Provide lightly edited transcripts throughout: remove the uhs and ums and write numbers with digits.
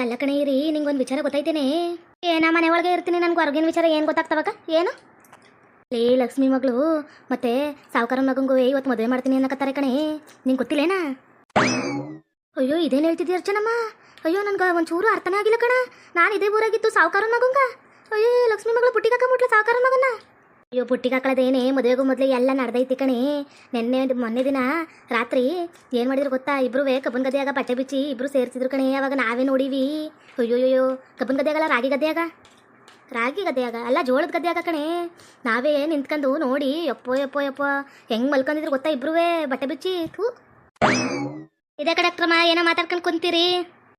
ಅಲ್ಲ ಕಣೆ ಇರಿ ನಿಂಗೊಂದು ವಿಚಾರ ಗೊತ್ತೈತೇನೆ. ನಾ ಮನೆ ಒಳಗೆ ಇರ್ತೀನಿ, ನನ್ಗೆ ಹೊರಗಿನ ವಿಚಾರ ಏನು ಗೊತ್ತಾಗ್ತವಕ್ಕ? ಏನು ಲಕ್ಷ್ಮಿ ಮಗಳು ಮತ್ತೆ ಸಾವುಕಾರ ಮಗಂಗೂ ಇವತ್ತು ಮದುವೆ ಮಾಡ್ತೀನಿ ಅನ್ನಕತ್ತಾರೆ ಕಣೆ, ನಿಂಗೆ ಗೊತ್ತಿಲ್ಲೇನಾ? ಅಯ್ಯೋ ಇದೇನು ಹೇಳ್ತಿದ್ದೀಯ ಅರ್ಚನಮ್ಮ? ಅಯ್ಯೋ ನನ್ಗೆ ಒಂಚೂರು ಅರ್ಥನೇ ಆಗಿಲ್ಲ ಕಣ. ನಾನು ಇದೇ ಊರಾಗಿತ್ತು ಸಾವುಕಾರ ಮಗಂಗ. ಅಯ್ಯೋ ಲಕ್ಷ್ಮಿ ಮಗಳು ಪುಟ್ಟಿಗೆ ಹಾಕೊಂಬಿಟ್ಲು ಸಾವುಕಾರ ಮಗನ. ಅಯ್ಯೋ ಪುಟ್ಟಿಗೆ ಹಾಕೊಳ್ಳೋದೇನೆ, ಮದುವೆಗೂ ಮೊದಲೇ ಎಲ್ಲ ನಡೆದೈತಿ ಕಣೆ. ಮೊನ್ನೆ ದಿನ ರಾತ್ರಿ ಏನು ಮಾಡಿದ್ರು ಗೊತ್ತಾ? ಇಬ್ರು ಕಬ್ಬನ್ ಗದ್ದೆಯಾಗ ಬಟ್ಟೆ ಬಿಚ್ಚಿ ಇಬ್ರು ಸೇರ್ತಿದ್ರು ಕಣೆ. ಅವಾಗ ನಾವೇ ನೋಡೀವಿ. ಅಯ್ಯೋ ಕಬ್ಬನ್ ಗದ್ದೆಯಾಗಲ್ಲ, ರಾಗಿ ಗದ್ದೆಯಾಗ ಅಲ್ಲ, ಜೋಳದ ಗದ್ದೆಯಾಗ ಕಣೆ. ನಾವೇ ನಿಂತ್ಕೊಂಡು ನೋಡಿ ಯಪ್ಪೋ ಹೆಂಗೆ ಮಲ್ಕೊಂಡಿದ್ರು ಗೊತ್ತಾ ಇಬ್ರು ಬಟ್ಟೆ ಬಿಚ್ಚಿ. ಇದೇ ಕಡಕ್ರಮ್ಮ ಏನೋ ಮಾತಾಡ್ಕೊಂಡು ಕುಂತೀರಿ.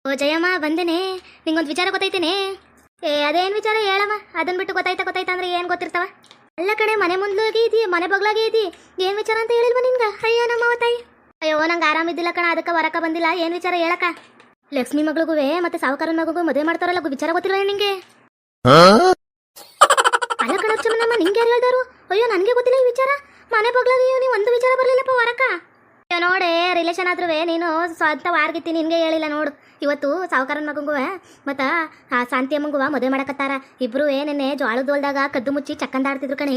ಓ ಜಯಮ್ಮ ಬಂದೇನೆ, ನಿಂಗೊಂದು ವಿಚಾರ ಗೊತ್ತೈತೇನೆ. ಅದೇನು ವಿಚಾರ ಹೇಳಮ್ಮ? ಅದನ್ನ ಬಿಟ್ಟು ಗೊತ್ತಾಯ್ತಾ ಅಂದ್ರೆ ಏನು ಗೊತ್ತಿರ್ತಾವ? ಅಲ್ಲ ಕಣೆ, ಮನೆ ಮುಂದ್ಲಾಗೆ ಇದಿ, ಮನೆ ಬಗ್ಲಾಗೆ ಇದಿ, ಏನು ವಿಚಾರ ಅಂತ ಹೇಳಿಲ್ವ ನಿನ್ಗೆ? ಅಯ್ಯೋ ನಮ್ಮ ತಾಯಿ, ಅಯ್ಯೋ ನಂಗೆ ಆರಾಮಿದ್ದಿಲ್ಲ ಕಣ, ಅದಕ್ಕೆ ಹೊರಕ ಬಂದಿಲ್ಲ. ಏನು ವಿಚಾರ ಹೇಳಕ್ಕ? ಲಕ್ಷ್ಮಿ ಮಗಳಿಗೂ ಮತ್ತೆ ಸಾವುಕಾರನ ಮಗುಗೂ ಮದುವೆ ಮಾಡ್ತಾರಲ್ಲ, ವಿಚಾರ ಗೊತ್ತಿಲ್ಲ ನಿಂಗೆ? ಅಲ್ಲ ಕಣ ನಮ್ಮ ನಿಂಗೆ ಯಾರು ಹೇಳ್ದಾರು? ಅಯ್ಯೋ ನನಗೆ ಗೊತ್ತಿಲ್ಲ ಈ ವಿಚಾರ. ಮನೆ ಬಗ್ಲಾಗೆ ನೀವು ಒಂದು ವಿಚಾರ ಬರಲಿಲ್ಲಪ್ಪ ಹೊರಕ. ಅಯ್ಯೋ ನೋಡೆ, ರಿಲೇಷನ್ ಆದ್ರೂ ನೀನು ಸ್ವಂತ ವಾರ್ಗಿತ್ತಿ, ನಿನ್ಗೆ ಹೇಳಿಲ್ಲ ನೋಡು. ಇವತ್ತು ಸಾವುಕಾರನ ಮಗಂಗೂ ಮತ್ತು ಆ ಶಾಂತಿ ಅಮ್ಮಂಗೂ ಮದುವೆ ಮಾಡಕತ್ತಾರ. ಇಬ್ರು ನೆನ್ನೆ ಜ್ವಾಳದ ಹೊಲ್ದಾಗ ಕದ್ದು ಮುಚ್ಚಿ ಚಕ್ಕಂದಾಡ್ತಿದ್ರು ಕಣೆ.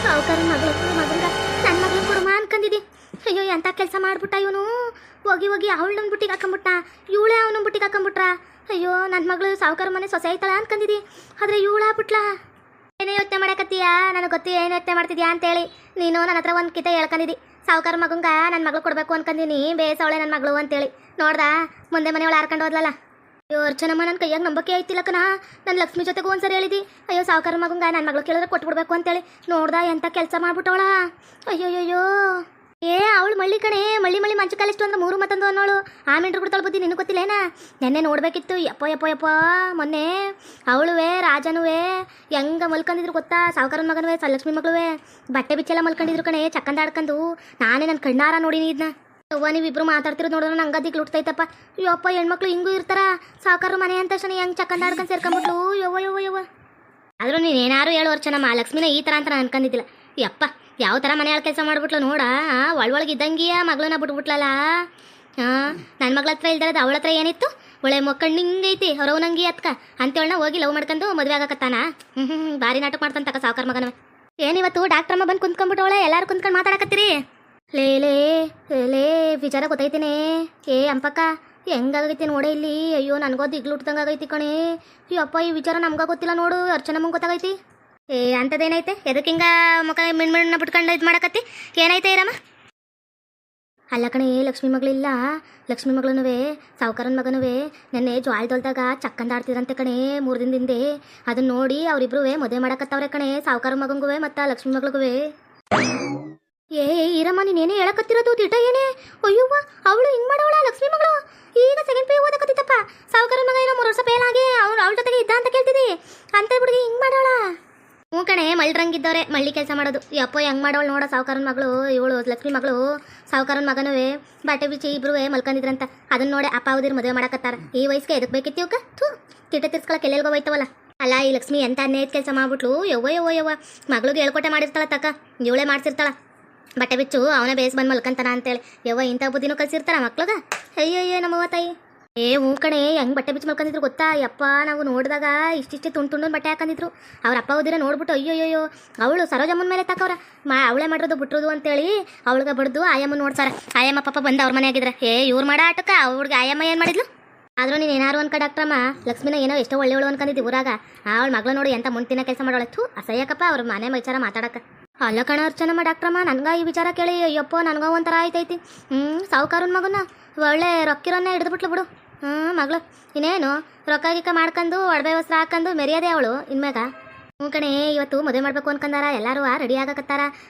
ಸಾವುಕಾರನ ಮಗಂಗ ನನ್ನ ಮಗಳು ಕೊಡುಮ ಅನ್ಕಂದಿದ್ದಿ. ಅಯ್ಯೋ ಎಂಥ ಕೆಲಸ ಮಾಡ್ಬಿಟ್ಟ ಇವನು. ಹೋಗಿ ಅವಳನ್ನ ಬುಟ್ಟಿಗೆ ಹಾಕೊಂಬಿಟ್ಟ, ಇವಳೇ ಅವನ ಬುಟ್ಟಿಗೆ ಹಾಕೊಂಬಿಟ್ರ. ಅಯ್ಯೋ ನನ್ನ ಮಗಳು ಸಾವುಕಾರ ಮನೆ ಸೊಸೆ ಆಯ್ತಾಳ ಅನ್ಕಂದಿದ್ದಿ, ಆದರೆ ಇವಳ ಬಿಟ್ಲ. ಏನೇ ಯೋಚನೆ ಮಾಡಕತ್ತೀಯಾ? ನನಗೆ ಗೊತ್ತಿ ಏನು ಯೋಚನೆ ಮಾಡ್ತಿದ್ಯಾ ಅಂತೇಳಿ. ನೀನು ನನ್ನ ಹತ್ರ ಒಂದು ಕಿತ ಹೇಳ್ಕೊಂಡಿದ್ದಿ, ಸಾವುಕಾರ ಮಗಂಗ ನನ್ನ ಮಗಳು ಕೊಡಬೇಕು ಅನ್ಕಂದಿನಿ, ಬೇಸವಳೆ ನನ್ನ ಮಗಳು ಅಂತೇಳಿ. ನೋಡ್ದಾ ಮುಂದೆ ಮನೆಯೊಳಗೆ ಹಾರ್ಕೊಂಡು ಹೋದ್ಲಲ್ಲ. ಅಯ್ಯೋ ಅರ್ಚನಮ್ಮ, ನನ್ನ ಕೈಯಾಗ ನಂಬಕ್ಕೆ ಆಯ್ತಿಲ್ಲ ಕಣ. ನನ್ನ ಲಕ್ಷ್ಮಿ ಜೊತೆಗೂ ಒಂದ್ಸರಿ ಹೇಳಿದಿ, ಅಯ್ಯೋ ಸಾವುಕಾರ ಮಗಂಗ ನನ್ನ ಮಗಳು ಕೇಳಿದ್ರೆ ಕೊಟ್ಬಿಡ್ಬೇಕು ಅಂತೇಳಿ. ನೋಡ್ದಾ ಎಂಥ ಕೆಲಸ ಮಾಡ್ಬಿಟ್ಟವಳ. ಅಯ್ಯೋಯ್ಯೋ ಅವಳು ಮಳ್ಳಿ ಕಣೆ, ಮಳ್ಳಿ ಮಂಚ ಕಾಲಿಷ್ಟು ಅಂದ್ರೆ ಮೂರು ಮತ್ತೊಂದು ಅನ್ನೋಳು. ಆಮೇಲೆ ಬಿಡ್ತಾಳು ಬುದ್ಧಿ, ನಿನಗೆ ಗೊತ್ತಿಲ್ಲೇನಾ? ನೆನ್ನೆ ನೋಡ್ಬೇಕಿತ್ತು. ಯಪ್ಪ ಮೊನ್ನೆ ಅವಳುವೆ ರಾಜನುವೆ ಹೆಂಗೆ ಮಲ್ಕೊಂಡಿದ್ರು ಗೊತ್ತಾ? ಸಾವುಕಾರನ ಮಗನುವೆ ಲಕ್ಷ್ಮಿ ಮಗಳುವೆ ಬಟ್ಟೆ ಬಿಚ್ಚೆಲ್ಲ ಮಲ್ಕೊಂಡಿದ್ರು ಕಣೆ, ಚಕ್ಕಂದಾಡ್ಕೊಂಡು. ನಾನೇ ನನ್ನ ಕಣ್ಣಾರ ನೋಡಿನಿ ಇದನ್ನ. ಯವ್ವ ನೀವಿಬ್ರು ಮಾತಾಡ್ತಿರೋದು ನೋಡೋಣ ನಂಗೆ ದಿಕ್ಲು ಹುಟ್ಟೈತಪ್ಪ. ಯಪ್ಪ ಹೆಣ್ಮಕ್ಳು ಹಿಂಗೂ ಇರ್ತಾರ. ಸಾವುಕಾರ ಮನೆ ಅಂತ ತಕ್ಷಣ ಹೆಂಗೆ ಚಕ್ಕಂದಾಡ್ಕೊಂಡು ಸೇರ್ಕೊಂಡ್ಬಿಟ್ಲು. ಯವ್ವ ಆದರೂ ನೀನೇನಾರು ಹೇಳು ಅರ್ಚನಮ್ಮ, ಲಕ್ಷ್ಮಿನ ಈ ಥರ ಅಂತ ನಾನು ಅನ್ಕೊಂಡಿದ್ದಿಲ್ಲ. ಯಪ್ಪ ಯಾವ ಥರ ಮನೆಯೊಳಗೆ ಕೆಲಸ ಮಾಡ್ಬಿಟ್ಲು ನೋಡ. ಒಳಗೆ ಇದ್ದಂಗಿಯ ಮಗಳನ್ನ ಬಿಟ್ಬಿಟ್ಲಲ್ಲ. ನನ್ನ ಮಗಳ ಹತ್ರ ಇಲ್ದಿರೋದು ಅವಳ ಹತ್ರ ಏನಿತ್ತು? ಒಳ್ಳೆ ಮಕ್ಕಳು ಹಿಂಗೈತಿ ಅವ್ರವ್ ನಂಗೆ ಅತ್ಕ ಅಂತೇಳನ್ನ ಹೋಗಿ ಲವ್ ಮಾಡ್ಕೊಂಡು ಮದುವೆ ಆಗಕತ್ತಾನ. ಭಾರಿ ನಾಟಕ ಮಾಡ್ತಾನೆ ತಕ್ಕ ಸಾವುಕಾರ ಮಗನವ. ಏನಿವತ್ತು ಡಾಕ್ಟ್ರಮ್ಮ ಬಂದು ಕುಂತ್ಕೊಂಡ್ಬಿಟ್ಟವಳೆ, ಎಲ್ಲರೂ ಕುಂತ್ಕೊಂಡು ಮಾತಾಡಕತ್ತೀರಿ. ಲೇ ವಿಚಾರ ಗೊತ್ತೈತೇನೆ. ಅಂಪಕ್ಕ ಹೆಂಗಾಗೈತಿ ನೋಡೇ ಇಲ್ಲಿ. ಅಯ್ಯೋ ನನಗೋದು ಇಗ್ಲು ಹುಟ್ದಂಗೆ ಆಗೈತಿ ಕಣೆ. ಅಪ್ಪ ಈ ವಿಚಾರ ನಮ್ಗೆ ಗೊತ್ತಿಲ್ಲ ನೋಡು, ಅರ್ಚನಮ್ಮಂಗೆ ಗೊತ್ತಾಗೈತಿ. ಅಂಥದ್ದೇನೈತೆ? ಎದಕ್ಕೆ ಹಿಂಗ ಮುಖ ಮಿಣ್ಣ ಬಿಟ್ಕೊಂಡು ಇದು ಮಾಡಕತ್ತಿ? ಏನೈತೆ ಇರಮ್ಮ? ಅಲ್ಲ ಕಣೆ, ಲಕ್ಷ್ಮಿ ಮಗಳಿಲ್ಲ. ಲಕ್ಷ್ಮಿ ಮಗಳನುವೆ ಸಾವುಕಾರನ ಮಗನುವೆ ನೆನ್ನೆ ಜ್ವಾಳದೊಲ್ದಾಗ ಚಕ್ಕಂದಾಡ್ತಿದ್ರಂತೆ ಕಣೆ 3 ದಿನದ ಹಿಂದೆ. ಅದನ್ನ ನೋಡಿ ಅವರಿಬ್ರು ಮದುವೆ ಮಾಡಕತ್ತವ್ರೆ ಕಣೆ, ಸಾವುಕಾರ ಮಗಂಗುವೆ ಮತ್ತು ಲಕ್ಷ್ಮಿ ಮಗಳಿಗುವೆ. ಇರಮ್ಮ ನೀನೇನೇ ಹೇಳಕತ್ತಿರೋದು ದಿಟ ಏನೇ? ಅಯ್ಯವ್ವ ಅವಳು ಹಿಂಗೆ ಮಾಡೋಳ ಲಕ್ಷ್ಮಿ ಮಗಳು. ಈಗ ಸೆಕೆಂಡ್ ಪಿ ಓದಕತ್ತಿತ್ತಪ್ಪ. ಸಾವುಕಾರ ಮಗ ಏನೋ 3 ವರ್ಷ ಫೇಲ್ ಆಗಿ ಅವಳ ಜೊತೆಗೆ ಇದ್ದ ಅಂತ ಕೇಳ್ತಿದ್ದಿ. ಅಂತ ಹುಡುಗಿ ಹಿಂಗೆ ಮಾಡೋಳ? ಹ್ಞೂ ಕಣೆ, ಮಳ್ರಂಗಿದ್ದವ್ರೆ ಮಳ್ಳಿ ಕೆಲಸ ಮಾಡೋದು. ಯಪ್ಪ ಹೆಂಗೆ ಮಾಡೋಳು ನೋಡ ಸಾವುಕಾರನ ಮಗಳು. ಇವಳು ಲಕ್ಷ್ಮಿ ಮಗಳು ಸಾವುಕಾರನ ಮಗನುವೆ ಬಟ್ಟೆ ಬಿಚ್ಚಿ ಇಬ್ರು ಮಲ್ಕೊಂಡಿದ್ರಂತ. ಅದನ್ನ ನೋಡಿ ಅಪ್ಪ ಅವ್ದಿರು ಮದುವೆ ಮಾಡಕತ್ತಾರ. ಈ ವಯಸ್ಸಿಗೆ ಎದಕ್ಕೆ ಬೇಕಿತ್ತು ಇವಕ್ಕೆ? ತಿಟ್ಟ ತಿರ್ಸ್ಕೊಳಕ್ಕೆ ಎಲ್ಲೆಲ್ಗೋ ಹೋಯ್ತವಲ್ಲ. ಅಲ್ಲ ಈ ಲಕ್ಷ್ಮಿ ಎಂತ ಅನ್ನೇದು ಕೆಲಸ ಮಾಡ್ಬಿಟ್ಲು. ಯವ್ವ ಮಗಳಿಗೆ ಹೇಳ್ಕೊಟ್ಟೆ ಮಾಡಿರ್ತಾಳ ತಕ್ಕ, ಇವಳೇ ಮಾಡ್ಸಿರ್ತಾಳ. ಬಟ್ಟೆ ಬಿಚ್ಚು ಅವನೇ ಬೇಸ್ ಬಂದು ಮಲ್ಕಂತಾನ ಅಂತೇಳಿ. ಯವ್ವ ಇಂಥ ಬುದ್ಧಿನೂ ಕಲ್ಸಿರ್ತಾರ ಮಕ್ಳಿಗೆ. ಅಯ್ಯಯ್ಯೋ ನಮ್ಮವ್ವ ತಾಯಿ. ಹ್ಞೂ ಕಣೆ, ಹೆಂಗೆ ಬಟ್ಟೆ ಬಿಚ್ಚು ಮಲ್ಕೊಂಡಿದ್ರು ಗೊತ್ತಾ? ಯಪ್ಪ ನಾವು ನೋಡಿದಾಗ ಇಷ್ಟಿಷ್ಟೇ ತುಂಡು ಬಟ್ಟೆ ಹಾಕೊಂಡಿದ್ರು. ಅವ್ರ ಅಪ್ಪ ಹೋದಿರ ನೋಡ್ಬಿಟ್ಟು ಅಯ್ಯೋಯ್ಯೋ ಅವಳು ಸರೋಜಮ್ಮನ ಮೇಲೆ ತಕ್ಕವ್ರ ಅವಳೇ ಮಾಡಿರೋದು ಬಿಟ್ರೋದು ಅಂತೇಳಿ ಅವಳಿಗೆ ಬಡ್ದು ಆಯಮ್ಮ ನೋಡ್ಸಾರ. ಆಯಮ್ಮ ಪಾಪ ಬಂದು ಅವ್ರ ಮನೆ ಆಗಿದ್ರೆ ಇವ್ರು ಮಾಡೋ ಆಟಕ್ಕೆ ಅವ್ರಿಗೆ ಆಯಮ್ಮ ಏನು ಮಾಡಿದ್ಲು? ಆದರೂ ನೀನು ಏನಾರು ಅನ್ಕ ಡಾಕ್ಟ್ರಮ್ಮ, ಲಕ್ಷ್ಮಿನ ಏನೋ ಎಷ್ಟೋ ಒಳ್ಳೆಯವಳು ಅನ್ಕೊಂಡಿದ್ದಿ ಊರಾಗ. ಅವಳ ಮಗಳು ನೋಡಿ ಎಂಥ ಮುಂತಿನ ಕೆಲಸ ಮಾಡೋಳೆ. ಅಸಹ್ಯಕಪ್ಪ ಅವ್ರ ಮನೆ ವಿಚಾರ ಮಾತಾಡಕ್ಕೆ. ಅಲ್ಲ ಕಣ ಅರ್ಚನಮ್ಮ ಡಾಕ್ಟ್ರಮ್ಮ, ನನಗೆ ಈ ವಿಚಾರ ಕೇಳಿ ಅಯ್ಯಪ್ಪ ನನಗ ಒಂಥರ ಆಯ್ತೈತಿ. ಸಾವುಕಾರನ ಮಗನ ಒಳ್ಳೆ ರೊಕ್ಕಿರೋನ್ನೇ ಹಿಡಿದ್ಬಿಟ್ಲು ಬಿಡು. ಮಗಳು ಇನ್ನೇನು ರೊಕ್ಕ ಗಿಕ್ಕ ಮಾಡ್ಕೊಂಡು ಒಡವೆ ವಸ್ತ್ರ ಹಾಕೊಂಡು ಮೆರೆಯದೆ ಅವಳು ಇನ್ಮ್ಯಾಗ. ಕಣೆ ಇವತ್ತು ಮದುವೆ ಮಾಡಬೇಕು ಅನ್ಕಂದಾರ, ಎಲ್ಲರೂ ರೆಡಿ ಆಗಕತ್ತಾರ.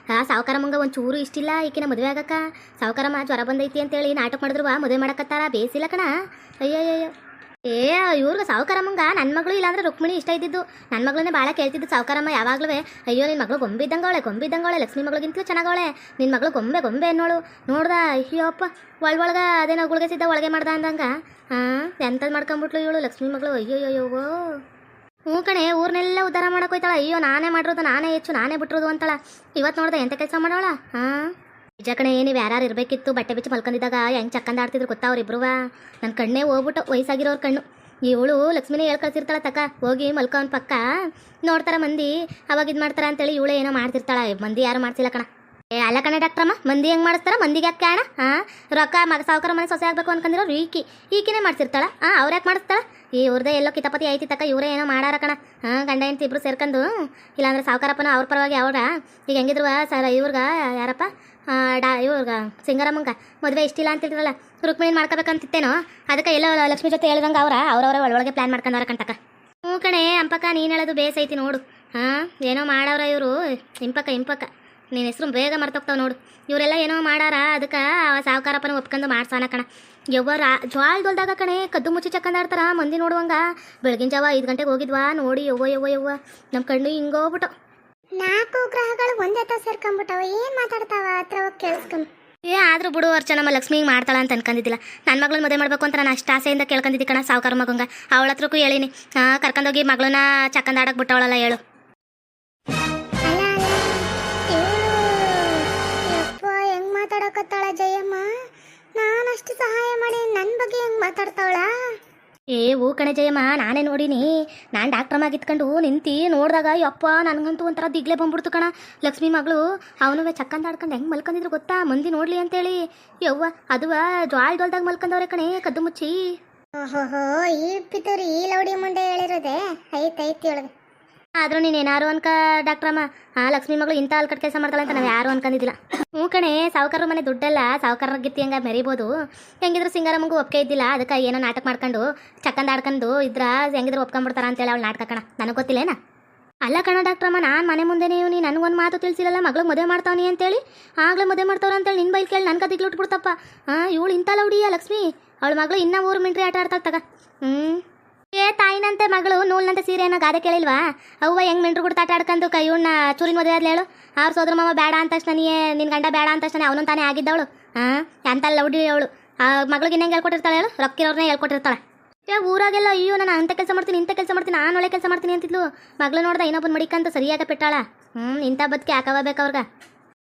ಸಾವುಕಾರ ಮಂಗ ಒಂದು ಚೂರು ಇಷ್ಟಿಲ್ಲ ಈಕಿನ ಮದುವೆ ಆಗಕ್ಕ. ಸಾವುಕಾರಮ್ಮ ಜ್ವರ ಬಂದೈತಿ ಅಂತೇಳಿ ನಾಟಕ ಮಾಡಿದ್ರು ಮದುವೆ ಮಾಡಕತ್ತಾರ. ಬೇಸಿಲ್ಲ ಕಣ. ಅಯ್ಯಯ್ಯಯ್ಯೋ ಇವ್ರಿಗೆ ಸಾವುಕಾರಮ್ಮಂಗ ನನ್ನ ಮಗಳು ಇಲ್ಲಾಂದ್ರೆ ರುಕ್ಮಿಣಿ ಇಷ್ಟ ಇದ್ದಿದ್ದು. ನನ್ನ ಮಗಳನ್ನೇ ಭಾಳ ಕೇಳ್ತಿದ್ದು ಸಾವುಕಾರಮ್ಮ ಯಾವಾಗಲೂ. ಅಯ್ಯೋ ನಿನ್ನ ಮಗಳು ಗೊಂಬಿದ್ದಂಗವಳೆ ಲಕ್ಷ್ಮಿ ಮಗಳಿಗಿಂತಲೂ ಚೆನ್ನಾಗವಳೆ. ನಿನ್ನ ಮಗಳು ಗೊಂಬೆ ಅನ್ನೋಳು. ನೋಡ್ದ ಅಯ್ಯೋಪ್ಪ ಒಳಗೆ ಅದೇನೋ ಗುಳಿಗೆ ಸಿದ್ದ ಒಳಗೆ ಮಾಡ್ದ ಅಂದಂಗ. ಎಂಥದ್ದು ಮಾಡ್ಕೊಂಬಿಟ್ಲು ಇವಳು ಲಕ್ಷ್ಮಿ ಮಗಳು. ಅಯ್ಯೋಯ್ಯೋ ಹ್ಞೂ ಕಣೆ, ಊರ್ನೆಲ್ಲ ಉದ್ಧಾರ ಮಾಡೋಕೋಯ್ತಾಳ. ಅಯ್ಯೋ ನಾನೇ ಮಾಡಿರೋದು, ನಾನೇ ಹೆಚ್ಚು, ನಾನೇ ಬಿಟ್ಟಿರೋದು ಅಂತಾಳ. ಇವತ್ತು ನೋಡ್ದೆ ಎಂಥ ಕೆಲಸ ಮಾಡೋಳ. ನಿಜ ಕಣೆ, ನೀವು ಯಾರು ಇರಬೇಕಿತ್ತು ಬಟ್ಟೆ ಬಿಚ್ಚಿ ಮಲ್ಕೊಂಡಿದ್ದಾಗ ಹೆಂಗೆ ಚಕ್ಕಂದ ಆಡ್ತಿದ್ರು ಗೊತ್ತಾ ಅವ್ರಿಬ್ರುವ. ನನ್ನ ಕಣ್ಣೇ ಹೋಗ್ಬಿಟ್ಟು ವಯಸ್ಸಾಗಿರೋರು ಕಣ್ಣು. ಇವಳು ಲಕ್ಷ್ಮಿನೇ ಹೇಳ್ ಕಳ್ಸಿರ್ತಾಳ ತಕ್ಕ ಹೋಗಿ ಮಲ್ಕೊಂಡ್ ಪಕ್ಕ ನೋಡ್ತಾರ ಮಂದಿ, ಅವಾಗ ಇದು ಮಾಡ್ತಾರ ಅಂತೇಳಿ ಇವಳು ಏನೋ ಮಾಡ್ತಿರ್ತಾಳ. ಮಂದಿ ಯಾರು ಮಾಡ್ತಿಲ್ಲ ಕಣ. ಅಲ್ಲ ಕಣ ಡಾಕ್ಟ್ರಮ್ಮ, ಮಂದಿ ಹೆಂಗೆ ಮಾಡಿಸ್ತಾರ? ಮಂದಿಗೆ ಯಾಕೆ ಕಾಣ? ರೊಕ್ಕ ಸಾವುಕಾರ ಮನೆ ಸೊಸೆ ಆಗಬೇಕು ಅನ್ಕೊಂಡಿರೋ ಈಕಿನೇ ಮಾಡ್ಸಿರ್ತಾಳ. ಅವ್ರು ಯಾಕೆ ಮಾಡಿಸ್ತಾಳ? ಇವ್ರದೇ ಎಲ್ಲೋ ಕಿತಾಪತಿ ಐತಿ ತಕ್ಕ, ಇವರೇ ಏನೋ ಮಾಡಾರ ಕಣ. ಗಂಡ ಹೆಂಡತಿ ಇಬ್ರು ಸೇರ್ಕೊಂಡು, ಇಲ್ಲಾಂದ್ರೆ ಸಾವುಕಾರಪ್ಪನ ಅವ್ರ ಪರವಾಗಿ ಅವ್ರ ಈಗ ಹೆಂಗಿದ್ರು ಸರ್ ಇವ್ರಿಗ ಯಾರಪ್ಪ ಇವ್ರಿಗ ಸಿಂಗರಮ್ಮಂಗ ಮದುವೆ ಇಷ್ಟಿಲ್ಲ ಅಂತಿದ್ರಲ್ಲ, ರುಕ್ಮಿಣಿನ ಮಾಡ್ಕೋಬೇಕಂತಿತ್ತೇನೋ, ಅದಕ್ಕೆ ಎಲ್ಲೋ ಲಕ್ಷ್ಮಿ ಜೊತೆ ಹೇಳಿದಂಗೆ ಅವ್ರವ್ರ ಒಳಗೆ ಪ್ಲ್ಯಾನ್ ಮಾಡ್ಕೊಂಡವ್ರ ಕಂಟಕ. ಹ್ಞೂ ಕಣೆ ಅಂಪಕ್ಕ, ನೀನು ಹೇಳೋದು ಬೇಸೈತಿ ನೋಡು. ಏನೋ ಮಾಡವ್ರ ಇವರು. ಇಂಪಕ್ಕ ನೀನು ಹೆಸ್ರು ಬೇಗ ಮರ್ತೋಗ್ತಾವೆ ನೋಡು. ಇವರೆಲ್ಲ ಏನೋ ಮಾಡಾರ, ಅದಕ್ಕೆ ಸಾವುಕಾರಪ್ಪನ ಒಪ್ಕೊಂಡು ಮಾಡ್ಸಾನ ಕಣ. ಯವ್ವರ ಜ್ವಾಳದೊಲ್ದಾಗ ಕಣೆ ಕದ್ದು ಮುಚ್ಚಿ ಚಕ್ಕಂದಾಡ್ತಾರ ಮಂದಿ ನೋಡುವಂಗ. ಬೆಳಗಿನ ಜಾವ 5 ಗಂಟೆಗೆ ಹೋಗಿದ್ವಾ ನೋಡಿ. ಯವ್ವ ನಮ್ಮ ಕಣ್ಣು ಹಿಂಗೋಗ್ಬಿಟ್ಟು 4 ಗ್ರಹಗಳು ಒಂದೇ ತ ಸೇರ್ಕೊಂಡ್ಬಿಟ್ಟವ. ಏನು ಮಾತಾಡ್ತಾವ ಹತ್ರ ಹೋಗಿ ಕೇಳಿಸ್ಕೊಂಡು. ಆದ್ರೂ ಬಿಡು ಅರ್ಚನಮ್ಮ, ಲಕ್ಷ್ಮಿಗೆ ಮಾಡ್ತಾಳ ಅಂತ ಅನ್ಕೊಂಡಿದ್ದಿಲ್ಲ. ನನ್ನ ಮಗಳನ್ನ ಮದುವೆ ಮಾಡ್ಬೇಕು ಅಂತ ನಾನು ಅಷ್ಟು ಆಸೆಯಿಂದ ಕೇಳ್ಕೊಂಡಿದ್ದಿ ಕಣ ಸಾವುಕಾರ ಮಗಂಗ. ಅವಳ ಹತ್ರಕ್ಕೂ ಹೇಳಿನಿ, ಕರ್ಕೊಂಡೋಗಿ ಮಗಳನ್ನ ಚಕ್ಕಂದಾಡಕ್ಕೆ ಬಿಟ್ಟವಳಲ್ಲ ಹೇಳು. ಹೆಂಗ್ ಮಾತಾಡಕತ್ತಾಳ ಜಯಮ್ಮ? ನಾನಷ್ಟು ಸಹಾಯ ಮಾಡಿ ನನ್ನ ಬಗ್ಗೆ ಹೆಂಗ್ ಮಾತಾಡ್ತಾವಳ? ಹೂ ಕಣೆ ಜಯಮ್ಮ, ನಾನೇ ನೋಡಿನಿ. ನಾನು ಡಾಕ್ಟ್ರಮ್ಮ ಆಗಿತ್ಕೊಂಡು ನಿಂತು ನೋಡಿದಾಗ ಯಪ್ಪ ನನಗಂತೂ ಒಂಥರ ದಿಗ್ಲೆ ಬಂದ್ಬಿಡ್ತು ಕಣ. ಲಕ್ಷ್ಮಿ ಮಗಳು ಅವನು ಚಕ್ಕಂದಾಡ್ಕೊಂಡು ಹೆಂಗೆ ಮಲ್ಕೊಂಡಿದ್ರು ಗೊತ್ತಾ, ಮಂದಿ ನೋಡ್ಲಿ ಅಂತೇಳಿ. ಯವ್ವ ಅದುವ ಜ್ವಾಳದೊಲ್ದಾಗ ಮಲ್ಕೊಂಡವ್ರೆ ಕಣೆ ಕದ್ದು ಮುಚ್ಚಿ. ಓಹೋ, ಈ ಪಿತೂರಿ ಈ ಲೌಡಿ ಮುಂಡೆ ಹೇಳಿರೋದೆ ಐತಿ ಒಳಗೆ. ಆದ್ರೂ ನೀನೇನಾರು ಅನ್ಕ ಡಾಕ್ಟ್ರಮ್ಮ, ಲಕ್ಷ್ಮಿ ಮಗಳು ಇಂಥ ಅಲ್ಕಟ್ ಕೆಲಸ ಮಾಡ್ತಾಳೆ ಅಂತ ನಾವು ಯಾರು ಅನ್ಕೊಂಡಿದ್ದಿಲ್ಲ. ಹ್ಞೂ ಕಣೆ, ಸಾವುಕಾರ ಮನೆ ದುಡ್ಡಲ್ಲ, ಸಾವುಕಾರ ಗಿತ್ತಿ ಹಂಗೆ ಮೆರಿಬೋದು. ಹೆಂಗಿದ್ರು ಸಿಂಗಾರಮ್ಮಂಗೂ ಒಪ್ಕೆ ಇದ್ದಿಲ್ಲ, ಅದಕ್ಕೆ ಏನೋ ನಾಟಕ ಮಾಡ್ಕೊಂಡು ಚಕ್ಕಂದಾಡ್ಕೊಂಡು ಇದ್ರ ಹೆಂಗಿದ್ರು ಒಪ್ಕೊಂಡ್ಬಿಡ್ತಾರ ಅಂತೇಳಿ ಅವಳು ನಾಟಕ ಕಣ. ನನಗೆ ಗೊತ್ತಿಲ್ಲೇನಾ? ಅಲ್ಲ ಕಣ ಡಾಕ್ಟ್ರಮ್ಮ, ನಾನು ಮನೆ ಮುಂದೆ ನೀವು ನನಗೊಂದು ಮಾತು ತಿಳಿಸಿರಲ್ಲ, ಮಗಳು ಮದುವೆ ಮಾಡ್ತಾವನಿ ಅಂತೇಳಿ. ಆಗಲೇ ಮದುವೆ ಮಾಡ್ತಾವ್ರ ಅಂತೇಳಿ ನಿನ್ನ ಬೈಲ್ ಕೇಳಿ ನನ್ನ ಕದಿಗ್ಲು ಉಟ್ಬಿಡ್ತಪ್ಪ. ಇವಳು ಇಂಥ ಲೌಡಿಯ ಲಕ್ಷ್ಮಿ, ಅವಳ ಮಗಳು ಇನ್ನೂ 3 ಮಿಂಟ್ರಿ ಆಟ ಆಡ್ತಾಳೆ ತಗ. ತಾಯಿನಂತೆ ಮಗಳು ನೂಲ್ನಂತೆ ಸೀರೆನ ಗಾದೆ ಕೇಳಿಲ್ವಾ? ಅವ್ವ ಹೆಂಗೆ ಮಿಂಟ್ರು ಬಿಡ್ತಾ ಆಟ ಆಡ್ಕೊಂಡು ಇವನ್ನ ಚೂರಿನ ಮದುವೆ ಆದ್ಲು ಹೇಳು. ಅವ್ರ ಸೋದ್ರ ಮಾವ ಬೇಡ ಅಂತ ತಕ್ಷಣ ನಿನ್ನ ಗಂಡ ಬೇಡ ಅಂತ ತಕ್ಷಣ ಅವನು ತಾನೇ ಆಗಿದ್ದವಳು. ಎಂತ ಲೌಡಿ ಅವಳು. ಆ ಮಗಳಿಗೆ ಇನ್ನಂಗೆ ಹೇಳ್ಕೊಟ್ಟಿರ್ತಾಳೆ ಹೇಳು, ರೊಕ್ಕಿರೋರ್ನೇ ಹೇಳ್ಕೊಟ್ಟಿರ್ತಾಳೆ. ಊರಾಗೆಲ್ಲ ಅಯ್ಯೋ ನಾನು ಅಂಥ ಕೆಲಸ ಮಾಡ್ತೀನಿ ಇಂಥ ಕೆಲಸ ಮಾಡ್ತೀನಿ, ನಾನು ಒಳ್ಳೆ ಕೆಲಸ ಮಾಡ್ತೀನಿ ಅಂತಿದ್ಲು. ಮಗಳು ನೋಡ್ದ ಇನ್ನೊಬ್ಬನ ಮಡಿಕಂತ ಸರಿಯಾಗ ಪೆಟ್ಟಾಳ. ಇಂಥ ಬದುಕಿ ಹಾಕಬೇಕು ಅವ್ರಗ.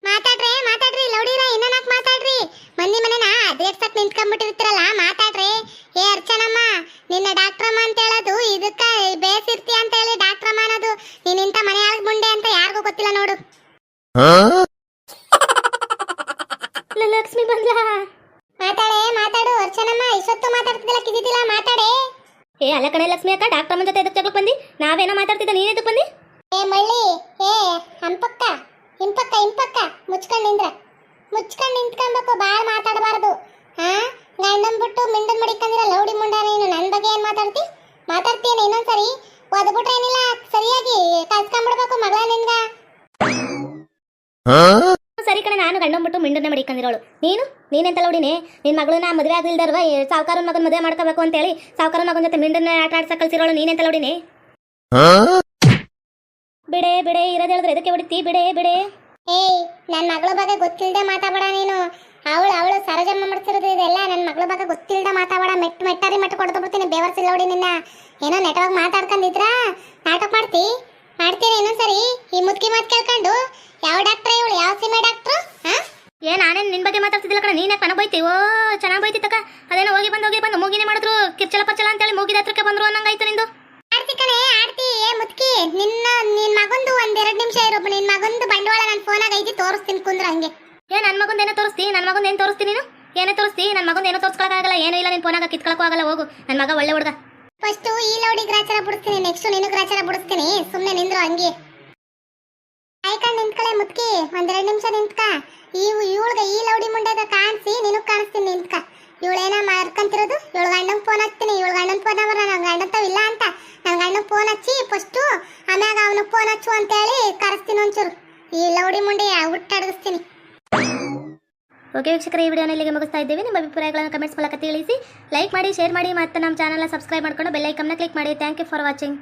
ಮಾತಾಡ್ರಿ ಲೌಡಿರ, ಇನ್ನನಾಕ್ ಮಾತಾಡ್ರಿ. ಮಂದಿ ಮನೆನ ಅದೇರ್ಸಕ್ ನಿಂತ್ಕೊಂಡ್ಬಿಟ್ಟಿರ್ತಿರಲ್ಲ, ಮಾತಾಡ್ರಿ. ಏ ಅರ್ಚನಮ್ಮ, ನಿನ್ನ ಡಾಕ್ಟ್ರಮ್ಮ ಅಂತ ಹೇಳೋದು ಇದಕ್ಕ ಬೇಸಿರ್ತಿ ಅಂತ ಹೇಳಿ ಡಾಕ್ಟ್ರಮ್ಮ ಅನ್ನೋದು. ನೀನ್ ಇಂಥ ಮನೆ ಆಳ್ ಮುಂಡೆ ಅಂತ ಯಾರಿಗೂ ಗೊತ್ತಿಲ್ಲ ನೋಡು. ಲಕ್ಷ್ಮಿ ಬಂದ್ಲ. ಮಾತಾಡು ಅರ್ಚನಮ್ಮ, ಇಷ್ಟೊತ್ತು ಮಾತಾಡ್ತಿದ್ದಿಲ್ಲ ಕಿದ್ದಿದ್ದಿಲ್ಲ, ಮಾತಾಡೆ. ಅಲ್ಲ ಕಣೆ ಲಕ್ಷ್ಮಿ ಅಕ್ಕ, ಡಾಕ್ಟ್ರಮ್ಮನ ಜೊತೆ ಎದಕ್ಕೆ ಜಗಳಕ್ಕೆ ಬಂದಿ? ನಾವೇನೋ ಮಾತಾಡ್ತಿದ್ದ, ನೀನ್ ಎದಕ್ಕೆ ಬಂದಿ? ಮಳ್ಳಿ, ಇಂಪಕ್ಕ ಮುಚ್ಕೊಂಡು ನಿಂತ್ಕೊಬೇಕು, ಬಾಳ ಮಾತಾಡಬಾರದು. ಗಂಡನ್ ಬಿಟ್ಟು ಮಿಂಡನ್ ಮಡಿಕಂದಿರ ಲೌಡಿ ಮುಂಡ. ನೀನು ನನ್ನ ಬಗ್ಗೆ ಏನ್ ಮಾತಾಡ್ತೀಯ? ಇನ್ನೊಂದ್ಸರಿ ಓದ್ಬಿಟ್ರೆ ಏನಿಲ್ಲ, ಸರಿಯಾಗಿ ಕಲ್ಸ್ಕೊಂಡ್ಬಿಡ್ಬೇಕು ಮಗಳ ನಿನ್ಗ. ಸರಿ ಕಣೆ, ನಾನು ಗಂಡನ್ ಬಿಟ್ಟು ಮಿಂಡನ್ನೇ ಮಡಿಕಂದಿರೋಳು. ನೀನೆಂತ ಲೌಡಿನೇ? ನಿನ್ನ ಮಗಳನ್ನ ಮದುವೆ ಆಗಿಲ್ದರ್ವ ಸಾವುಕಾರನ ಮಗನ ಮದುವೆ ಮಾಡ್ಕೋಬೇಕು ಅಂತೇಳಿ ಸಾವುಕಾರನ ಮಗನ ಜೊತೆ ಮಿಂಡನ್ನೇ ಆಟ ಆಡ್ಸಕ್ ಕಲ್ಸಿರೋಳು. ನೀನೆಂತ ಲೌಡಿನೇ? ಬಿಡೆ ಇರೋದು ಹೇಳಿದ್ರೆ ಎದಕ್ಕೆ ಹೊಡಿತಿ? ಬಿಡೆ. ನನ್ನ ಮಗಳ ಬಗ್ಗೆ ಗೊತ್ತಿಲ್ಲದೆ ಮಾತಾಡ ನೀನು. ಅವಳು ಸರಜಮ್ಮ ಮಾಡ್ತಿರೋದು ಇದೆಲ್ಲ. ನನ್ನ ಮಗಳ ಬಗ್ಗೆ ಗೊತ್ತಿಲ್ಲದೆ ಮಾತಾಡ. ಮೆಟ್ಟಾರಿ ಕೊಡ್ತು ಬಿಡ್ತೀನಿ, ಬೇವರ್ಸಿಲ್ಲ ನೋಡಿ ನಿನ್ನ. ಏನೋ ನೆಟವಾಗಿ ಮಾತಾಡ್ಕೊಂಡಿದ್ರ ನಾಟಕ ಮಾಡ್ತೀನಿ. ಇನ್ನೊಂದ್ಸರಿ ಈ ಮುದ್ಕಿ ಮಾತು ಕೇಳ್ಕೊಂಡು ಯಾವ ಡಾಕ್ಟ್ರ ಇವಳು, ಯಾವ ಸೀಮೆ ಡಾಕ್ಟ್ರು? ನಾನೇನು ನಿನ್ನ ಬಗ್ಗೆ ಮಾತಾಡ್ತಿದ್ದಿಲ್ಲ ಕಣ. ನೀನೇ ಕಣ ಬೈತಿ. ಚೆನ್ನಾಗಿ ಬೈತಿತ್ತಕ್ಕ. ಅದೇನೋ ಹೋಗಿ ಬಂದು ಮೂಗಿನೇ ಮಾಡಿದ್ರು, ಕಿರ್ಚಲ ಪಚ್ಚಲ ಅಂತೇಳಿ ಮೂಗಿದ ಹತ್ರಕ್ಕೆ ಬಂದ್ರು ಅನ್ನಂಗಾಯ್ತು ನಿಂದು. ಆಡ್ತಿ ಕಣೆ ಆಡ್ತಿ. ಮುದ್ಕಿ, ನಿನ್ನ ಮಗಂದು 1-2 ನಿಮಿಷ ಇರು. ನಿನ್ನ ಮಗಂದು ಬಂಡವಾಳ ನನ್ನ ಫೋನಾಗ ಐತಿ, ತೋರಿಸ್ತೀನಿ ಕುಂದ್ರ ಹಂಗೆ. ನನ್ನ ಮಗಂದು ಏನೋ ತೋರಿಸ್ತಿ? ನನ್ನ ಮಗಂದು ಏನು ತೋರಿಸ್ತೀನಿ ನೀನು? ಏನೇ ತೋರಿಸ್ತಿ? ನನ್ನ ಮಗಂದು ಏನೋ ತೋರಿಸ್ಕೊಳಕ್ಕಾಗಲ್ಲ, ಏನೂ ಇಲ್ಲ. ನಿನ್ನ ಫೋನಾಗ ಕಿತ್ಕೊಳಕ್ಕೂ ಆಗಲ್ಲ. ಹೋಗು, ನನ್ನ ಮಗ ಒಳ್ಳೆ ಹುಡುಗ. ಫಸ್ಟ್ ಈ ಲೌಡಿ ಗ್ರಾಚಾರ ಬಿಡಿಸ್ತೀನಿ, ನೆಕ್ಸ್ಟ್ ನಿನ್ನ ಗ್ರಾಚಾರ ಬಿಡಿಸ್ತೀನಿ. ಸುಮ್ಮನೆ ನಿಂದ್ರು ಹಂಗೆ ಆಯ್ಕೊಂಡು ನಿಂತ್ಕಳೆ. ಮುದ್ಕಿ 1-2 ನಿಮಿಷ ನಿಂತ್ಕ. ಇವಳಿಗೆ ಈ ಲೌಡಿ ಮುಂಡೆಗ ಕಾಣಿಸಿ ನಿನಗೆ ಕಾಣಿಸ್ತೀನಿ, ನಿಂತ್ಕ. ಇವಳೇನ ಮಾಡ್ಕೊಂತಿರೋದು? ಇವಳು ಗಂಡಂಗೆ ಫೋನ್ ಹಚ್ತೀನಿ. ಇವಳು ಗಂಡನ ಫೋನ್ ಅವರ ನನ್ನ ಗಂಡಂತವಿಲ್ಲ ಅಂತ ನನ್ನ ಗಂಡಂಗೆ ಫೋನ್ ಹಚ್ಚಿ ಫಸ್ಟು, ಆಮ್ಯಾಗ ಅವನಿಗೆ ಫೋನ್ ಹಚ್ಚು ಅಂತೇಳಿ ಕರೆಸ್ತೀನಿ ಒಂಚೂರು. ಈ ಲೌಡಿ ಮುಂಡೆ ಹುಟ್ಟಾಡಿಸ್ತೀನಿ. ಓಕೆ ವೀಕ್ಷಕರೇ, ಈ ವಿಡಿಯೋನ ಇಲ್ಲಿಗೆ ಮುಗಿಸ್ತಾ ಇದ್ದೀವಿ. ನಿಮ್ಮ ಅಭಿಪ್ರಾಯಗಳನ್ನು ಕಮೆಂಟ್ಸ್ ಮೂಲಕ ತಿಳಿಸಿ, ಲೈಕ್ ಮಾಡಿ, ಶೇರ್ ಮಾಡಿ ಮತ್ತು ನಮ್ಮ ಚಾನಲ್ನ ಸಬ್ಸ್ಕ್ರೈಬ್ ಮಾಡ್ಕೊಂಡು ಬೆಲ್ ಐಕನ್ನ ಕ್ಲಿಕ್ ಮಾಡಿ. Thank you for watching.